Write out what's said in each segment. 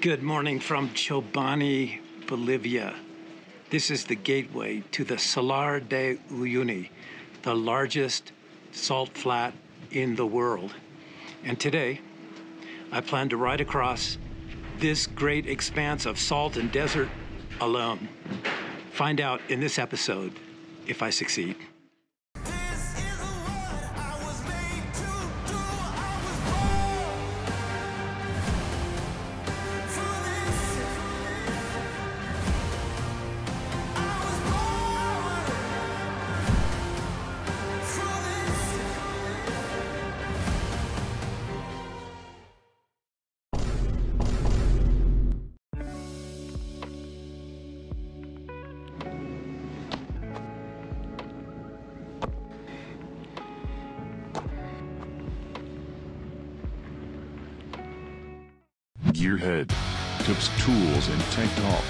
Good morning from Chobani, Bolivia. This is the gateway to the Salar de Uyuni, the largest salt flat in the world. And today, I plan to ride across this great expanse of salt and desert alone. Find out in this episode if I succeed. Gearhead, tips, tools, and tank top.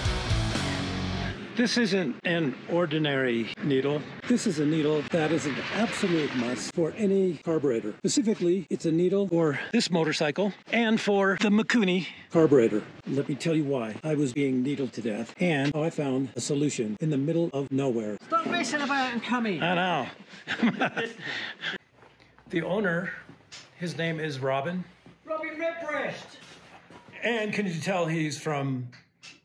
This isn't an ordinary needle. This is a needle that is an absolute must for any carburetor. Specifically, it's a needle for this motorcycle and for the Mikuni carburetor. Let me tell you why. I was being needled to death, and I found a solution in the middle of nowhere. Stop messing about and come in. I know. The owner, his name is Robin. Robin Redbreast. And can you tell he's from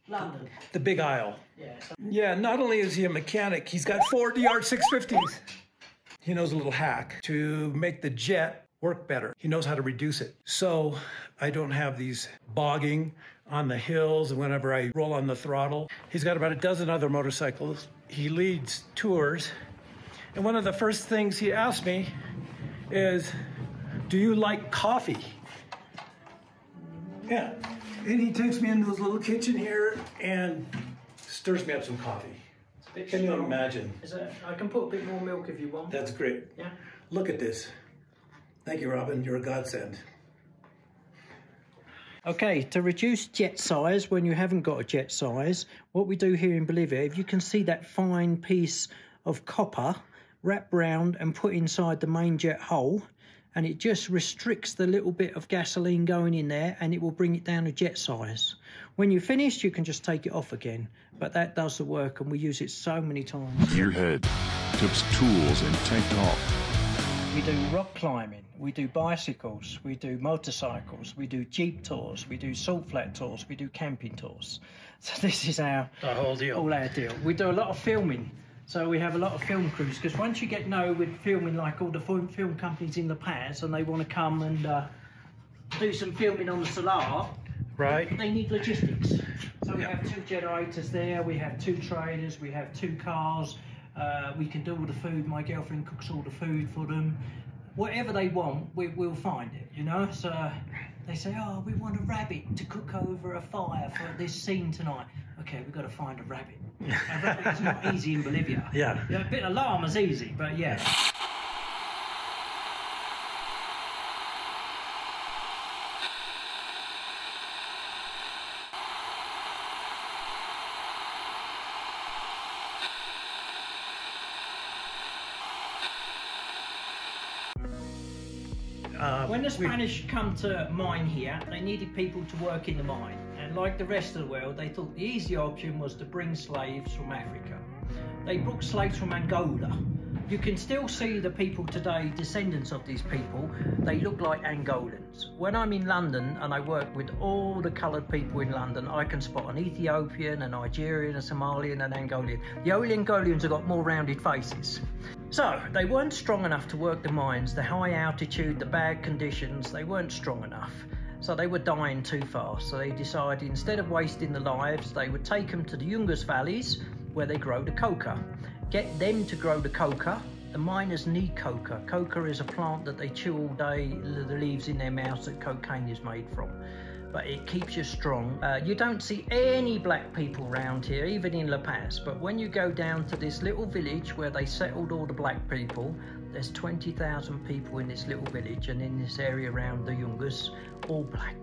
London. The Big Isle? Yes. Yeah, not only is he a mechanic, he's got 4 DR650s. He knows a little hack to make the jet work better. He knows how to reduce it. So I don't have these bogging on the hills and whenever I roll on the throttle. He's got about a dozen other motorcycles. He leads tours. And one of the first things he asked me is, do you like coffee? Yeah, and he takes me into his little kitchen here and stirs me up some coffee. Can you imagine? I can put a bit more milk if you want. That's great. Yeah. Look at this. Thank you, Robin. You're a godsend. Okay, to reduce jet size when you haven't got a jet size, what we do here in Bolivia, if you can see that fine piece of copper wrapped round and put inside the main jet hole, and it just restricts the little bit of gasoline going in there and it will bring it down to jet size. When you're finished, you can just take it off again. But that does the work and we use it so many times. Gearhead, tips, tools, and tank top. We do rock climbing, we do bicycles, we do motorcycles, we do jeep tours, we do salt flat tours, we do camping tours. So this is the whole deal. All our deal. We do a lot of filming. So we have a lot of film crews, because once you get with filming like all the film companies in the past and they want to come and do some filming on the Salar, right? They need logistics. So we have 2 generators there, we have 2 trailers, we have 2 cars, we can do all the food, my girlfriend cooks all the food for them. Whatever they want, we'll find it, you know? So they say, oh, we want a rabbit to cook over a fire for this scene tonight. Okay, we've got to find a rabbit. A rabbit is not easy in Bolivia. Yeah. A bit of llama's easy, but yeah. When the Spanish come to mine here, they needed people to work in the mine. And like the rest of the world, they thought the easy option was to bring slaves from Africa. They brought slaves from Angola. You can still see the people today, descendants of these people, they look like Angolans. When I'm in London and I work with all the coloured people in London, I can spot an Ethiopian, a Nigerian, a Somalian, an Angolian. The only Angolians have got more rounded faces. So, they weren't strong enough to work the mines, the high altitude, the bad conditions, they weren't strong enough. So they were dying too fast. So they decided instead of wasting the lives, they would take them to the Yungas valleys where they grow the coca. Get them to grow the coca. The miners need coca. Coca is a plant that they chew all day, the leaves in their mouths that cocaine is made from. But it keeps you strong. You don't see any black people around here, even in La Paz. But when you go down to this little village where they settled all the black people, there's 20,000 people in this little village and in this area around the Yungas, all black.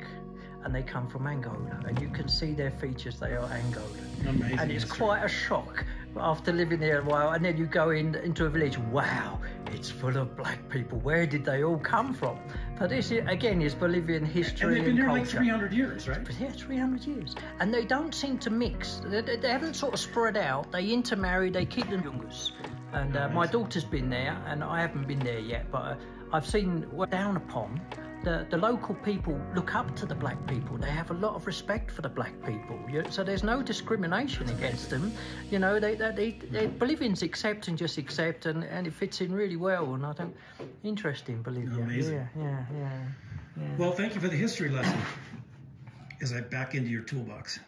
And they come from Angola. And you can see their features, they are Angolan. Amazing. And it's quite a shock after living there a while. And then you go into a village, wow, it's full of black people. Where did they all come from? But this, again, is Bolivian history And they've been here culture. like 300 years, right? But yeah, 300 years. And they don't seem to mix. They haven't sort of spread out. They intermarry, they keep them youngers. And my daughter's been there, and I haven't been there yet, but I've seen down upon. The local people look up to the black people. They have a lot of respect for the black people. So there's no discrimination against them. You know, they Bolivians accept and just accept, and it fits in really well. And I think interesting, Bolivia. Amazing. Yeah. Well, thank you for the history lesson. As I back into your toolbox.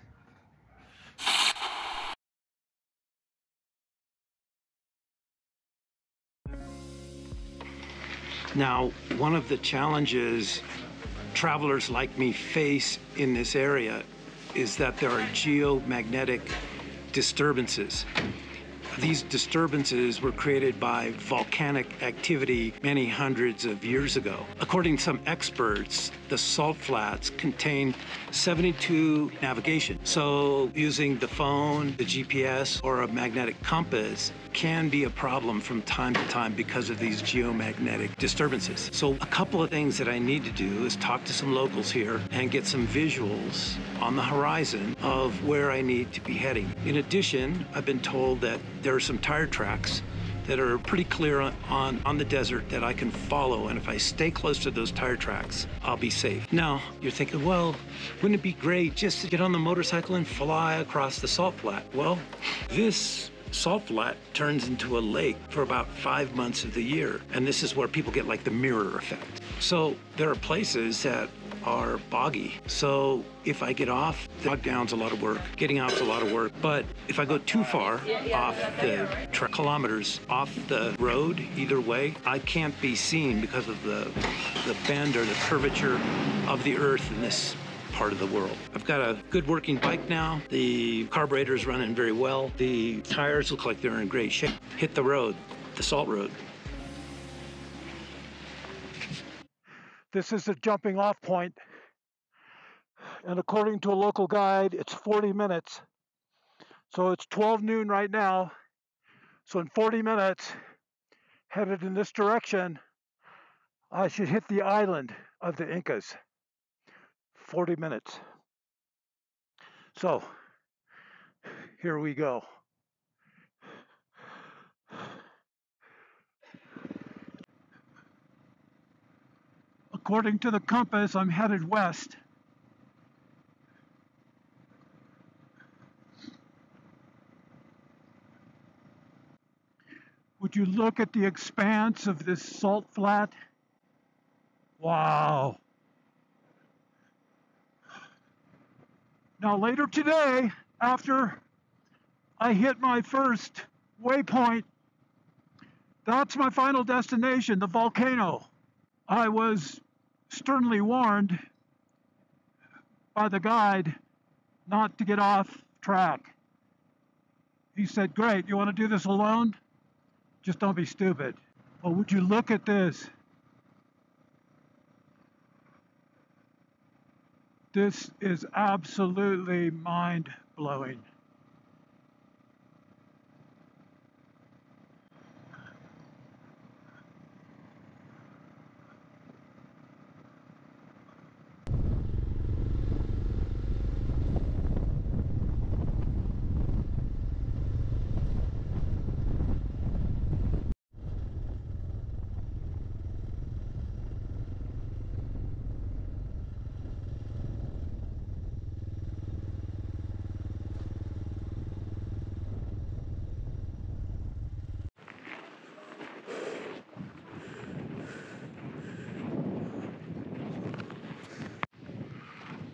Now, one of the challenges travelers like me face in this area is that there are geomagnetic disturbances. These disturbances were created by volcanic activity many hundreds of years ago. According to some experts, the salt flats contain 72 navigation. So using the phone, the GPS, or a magnetic compass can be a problem from time to time because of these geomagnetic disturbances. So a couple of things that I need to do is talk to some locals here and get some visuals on the horizon of where I need to be heading. In addition, I've been told that there are some tire tracks that are pretty clear on the desert that I can follow, and if I stay close to those tire tracks, I'll be safe. Now, you're thinking, well, wouldn't it be great just to get on the motorcycle and fly across the salt flat? Well, this salt flat turns into a lake for about 5 months of the year, and this is where people get like the mirror effect. So there are places that are boggy. So if I get off, the bog down's a lot of work. Getting off's a lot of work. But if I go too far off the kilometers off the road, either way, I can't be seen because of the bend or the curvature of the earth in this part of the world. I've got a good working bike now. The carburetor's running very well. The tires look like they're in great shape. Hit the road, the salt road. This is a jumping off point, and according to a local guide, it's 40 minutes. So it's 12 noon right now. So in 40 minutes, headed in this direction, I should hit the island of the Incas. 40 minutes. So here we go. According to the compass, I'm headed west. Would you look at the expanse of this salt flat? Wow. Now later today, after I hit my first waypoint, that's my final destination, the volcano. I was sternly warned by the guide not to get off track. He said, great, you want to do this alone? Just don't be stupid. Well, would you look at this? This is absolutely mind-blowing.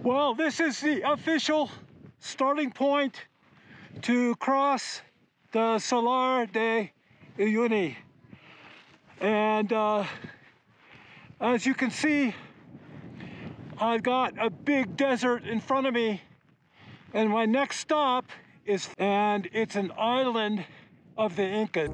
Well, this is the official starting point to cross the Salar de Uyuni. And as you can see, I've got a big desert in front of me, and my next stop is, and it's an island of the Incas.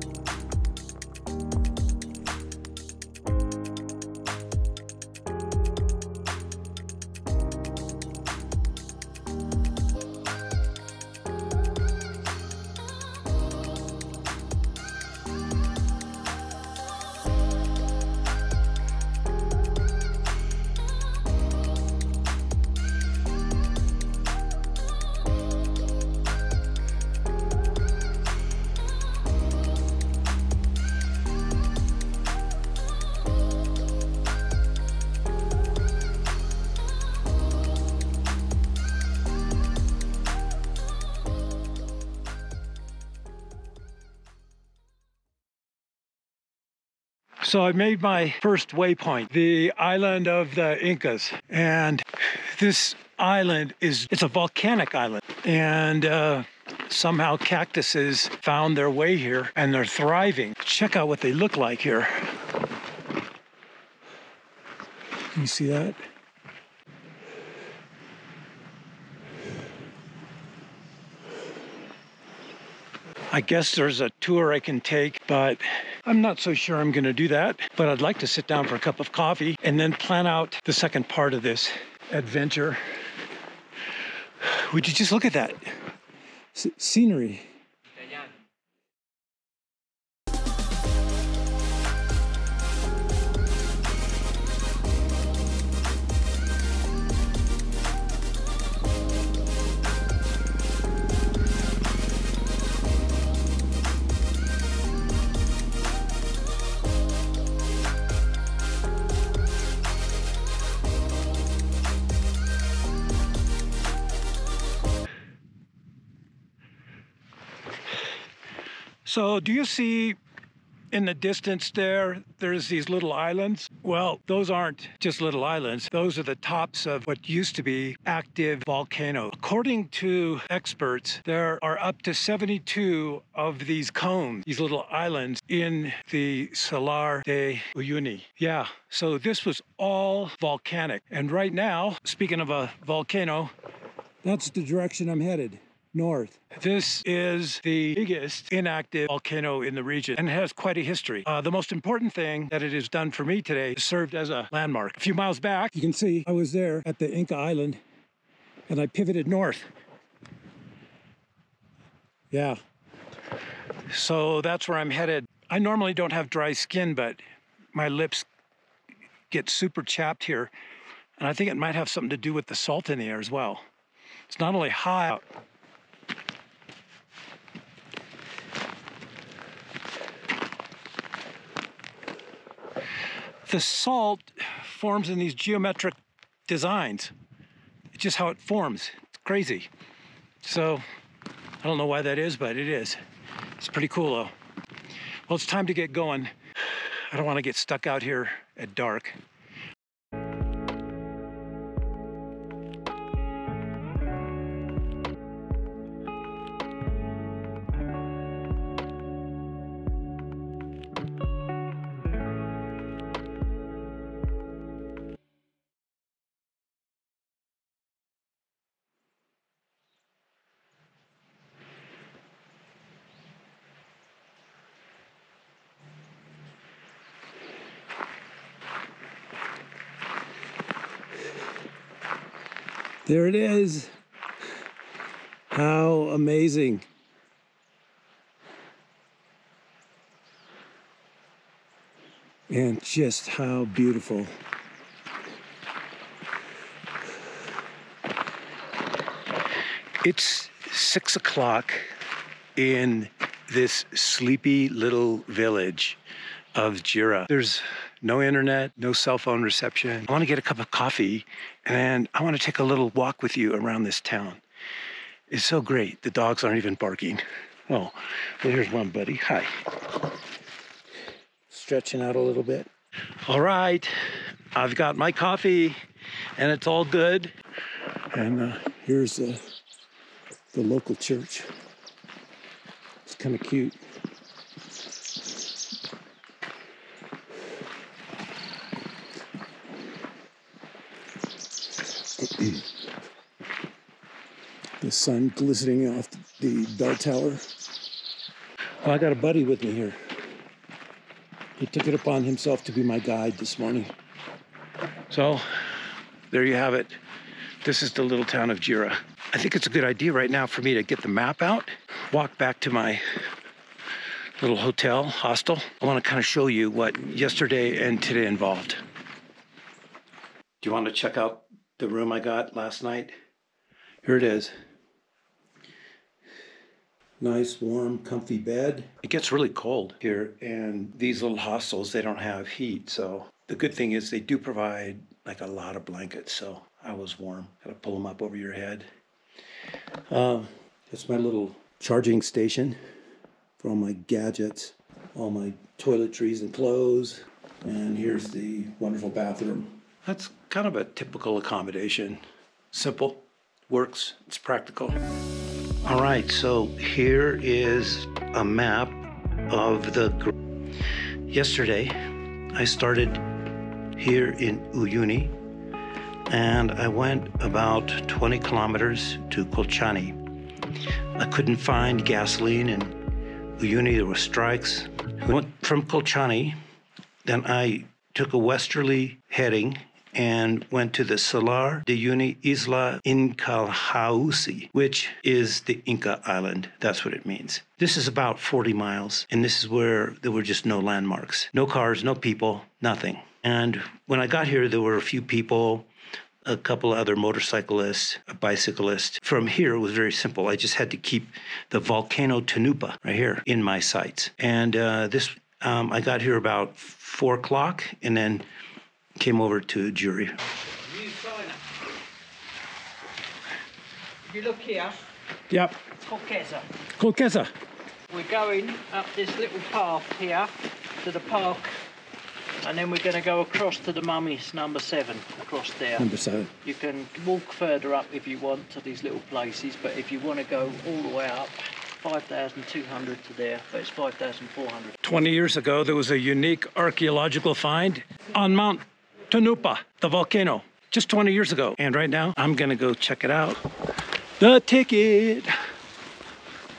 So I made my first waypoint, the island of the Incas. And this island it's a volcanic island. And somehow cactuses found their way here and they're thriving. Check out what they look like here. Can you see that? I guess there's a tour I can take, but I'm not so sure I'm going to do that. But I'd like to sit down for a cup of coffee and then plan out the second part of this adventure. Would you just look at that scenery? So do you see in the distance there's these little islands? Well, those aren't just little islands. Those are the tops of what used to be active volcanoes. According to experts, there are up to 72 of these cones, these little islands in the Salar de Uyuni. Yeah, so this was all volcanic. And right now, speaking of a volcano, that's the direction I'm headed. North. This is the biggest inactive volcano in the region and has quite a history. The most important thing that it has done for me today is served as a landmark. A few miles back, you can see I was there at the Inca Island and I pivoted north. Yeah. So that's where I'm headed. I normally don't have dry skin, but my lips get super chapped here. And I think it might have something to do with the salt in the air as well. It's not only hot, the salt forms in these geometric designs. It's just how it forms. It's crazy. So I don't know why that is, but it is. It's pretty cool though. Well, it's time to get going. I don't want to get stuck out here at dark. There it is. How amazing. And just how beautiful. It's 6 o'clock in this sleepy little village of Jira. There's no internet, no cell phone reception. I want to get a cup of coffee and I want to take a little walk with you around this town. It's so great. The dogs aren't even barking. Oh, well, here's one buddy. Hi. Stretching out a little bit. All right, I've got my coffee and it's all good. And here's the local church. It's kind of cute. The sun glistening off the bell tower. Well, I got a buddy with me here. He took it upon himself to be my guide this morning. So, there you have it. This is the little town of Jira. I think it's a good idea right now for me to get the map out, walk back to my little hostel. I want to kind of show you what yesterday and today involved. Do you want to check out the room I got last night? Here it is. Nice, warm, comfy bed. It gets really cold here, and these little hostels, they don't have heat. So the good thing is they do provide like a lot of blankets. So I was warm. Gotta pull them up over your head. That's my little charging station for all my gadgets, all my toiletries and clothes. And here's the wonderful bathroom. That's kind of a typical accommodation. Simple, works, it's practical. All right, so here is a map of the... Yesterday, I started here in Uyuni, and I went about 20 kilometers to Kolchani. I couldn't find gasoline in Uyuni, there were strikes. I went from Kolchani, then I took a westerly heading and went to the Salar de Uyuni Isla Incalhausi, which is the Inca island. That's what it means. This is about 40 miles, and this is where there were just no landmarks. No cars, no people, nothing. And when I got here, there were a few people, a couple other motorcyclists, a bicyclist. From here, it was very simple. I just had to keep the volcano Tanupa right here in my sights. And I got here about 4 o'clock and then came over to Juri. If you look here, Yep. Kolkeza. Kolkeza. We're going up this little path here to the park, and then we're going to go across to the mummies, number 7, across there. Number 7. You can walk further up if you want to these little places, but if you want to go all the way up, 5,200 to there, but it's 5,400. 20 years ago, there was a unique archaeological find on Mount Tanupa, the volcano, just 20 years ago. And right now, I'm gonna go check it out. The ticket!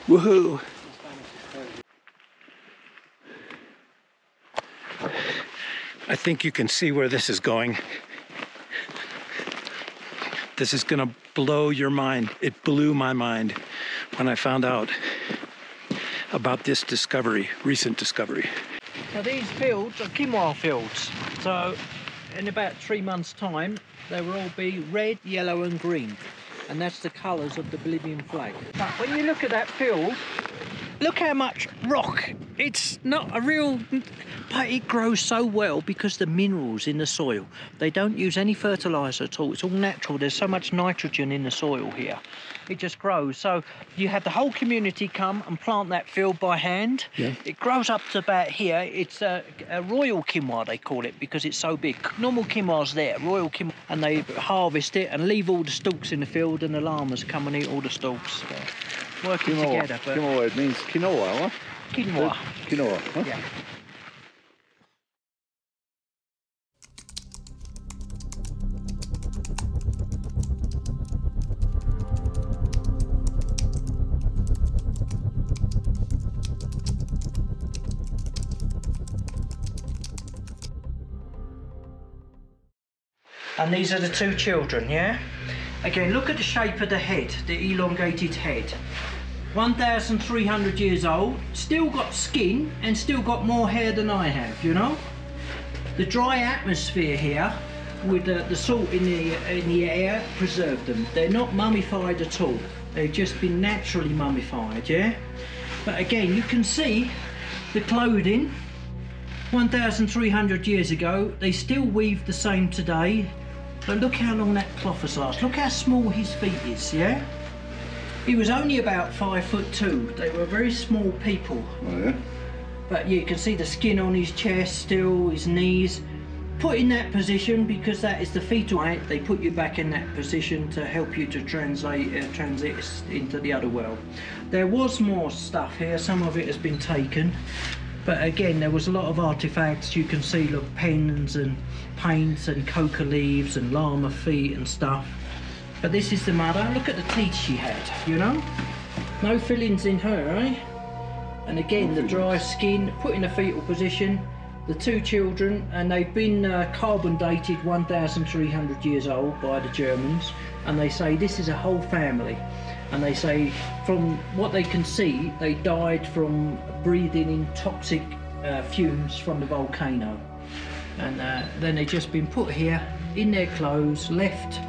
Woohoo! I think you can see where this is going. This is gonna blow your mind. It blew my mind when I found out about this discovery, recent discovery. Now these fields are quinoa fields, so in about 3 months' time they will all be red, yellow and green, and that's the colours of the Bolivian flag. But when you look at that field, look how much rock. It's not a real, but it grows so well because the minerals in the soil, they don't use any fertiliser at all. It's all natural. There's so much nitrogen in the soil here. It just grows. So you have the whole community come and plant that field by hand. Yeah. It grows up to about here. It's a royal quinoa, they call it, because it's so big. Normal quinoa's there, royal quinoa, and they harvest it and leave all the stalks in the field, and the llamas come and eat all the stalks. Working quinoa, together. But quinoa, it means quinoa, what? Quinoa. Quinoa, huh? Yeah. And these are the 2 children, yeah? Again, look at the shape of the head, the elongated head. 1,300 years old, still got skin and still got more hair than I have, you know? The dry atmosphere here with the salt in the air preserved them. They're not mummified at all. They've just been naturally mummified, yeah? But again, you can see the clothing 1,300 years ago. They still weave the same today. But look how long that cloth has lasted. Look how small his feet is, yeah? He was only about 5'2". They were very small people. Oh, yeah? But you can see the skin on his chest still, his knees. Put in that position because that is the fetal height. They put you back in that position to help you to transit into the other world. There was more stuff here. Some of it has been taken. But again, there was a lot of artifacts. You can see, look, pens and paints and coca leaves and llama feet and stuff. But this is the mother. Look at the teeth she had, you know? No fillings in her, eh? And again, the dry skin, put in a fetal position. The 2 children, and they've been carbon dated 1,300 years old by the Germans. And they say this is a whole family. And they say, from what they can see, they died from breathing in toxic fumes from the volcano. And then they've just been put here in their clothes, left.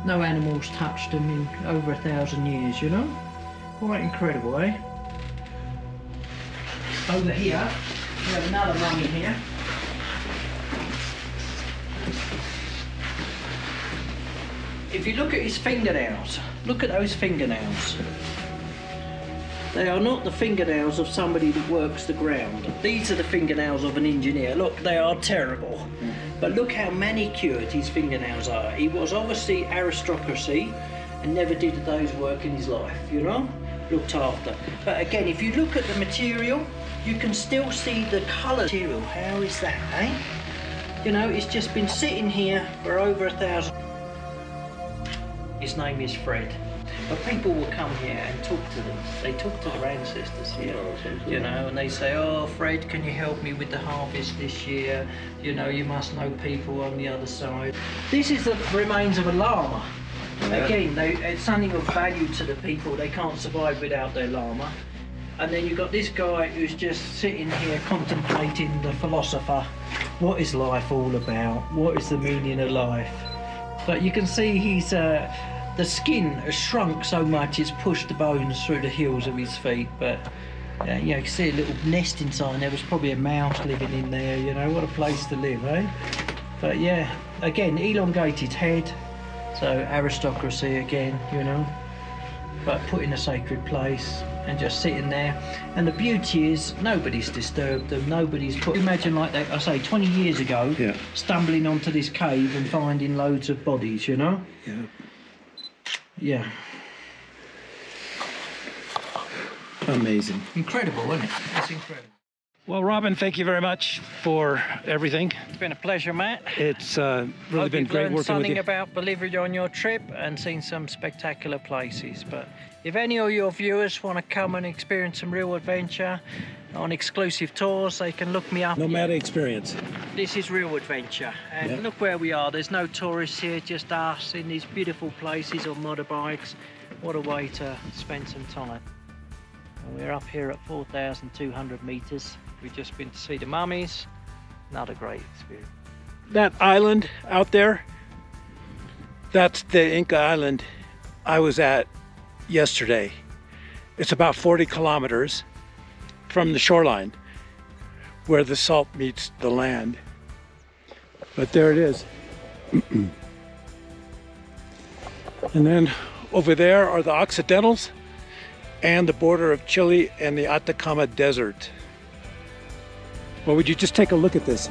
No animals touched them in over 1,000 years, you know? Quite incredible, eh? Over here, we have another mummy here. If you look at his fingernails, look at those fingernails. They are not the fingernails of somebody that works the ground. These are the fingernails of an engineer. Look, they are terrible. But look how manicured his fingernails are. He was obviously aristocracy and never did a day's work in his life, you know? Looked after. But again, if you look at the material, you can still see the colour material. How is that, eh? You know, it's just been sitting here for over 1,000. His name is Fred. But people will come here and talk to them. They talk to their ancestors here, you know, and they say, oh, Fred, can you help me with the harvest this year? You know, you must know people on the other side. This is the remains of a llama. Again, it's something of value to the people. They can't survive without their llama. And then you've got this guy who's just sitting here contemplating the philosopher. What is life all about? What is the meaning of life? But you can see he's... the skin has shrunk so much it's pushed the bones through the heels of his feet, but you know, you can see a little nest inside. There was probably a mouse living in there, you know, what a place to live, eh? But yeah, again, elongated head, so aristocracy again, you know, but put in a sacred place and just sitting there. And the beauty is nobody's disturbed them, nobody's put... Imagine like that, I say 20 years ago, stumbling onto this cave and finding loads of bodies, you know? Yeah. Amazing. Incredible, isn't it? It's incredible. Well, Robin, thank you very much for everything. It's been a pleasure, Matt. It's really been great working with something you. about Bolivia on your trip and seen some spectacular places. But if any of your viewers want to come and experience some real adventure on exclusive tours, they can look me up. Nomadic experience. This is real adventure, and look where we are. There's no tourists here, just us in these beautiful places on motorbikes. What a way to spend some time. And we're up here at 4,200 meters. We've just been to see the mummies. Not a great experience. That island out there, that's the Inca Island I was at yesterday. It's about 40 kilometers from the shoreline where the salt meets the land. But there it is. And then over there are the Occidentals and the border of Chile and the Atacama Desert. Well, would you just take a look at this?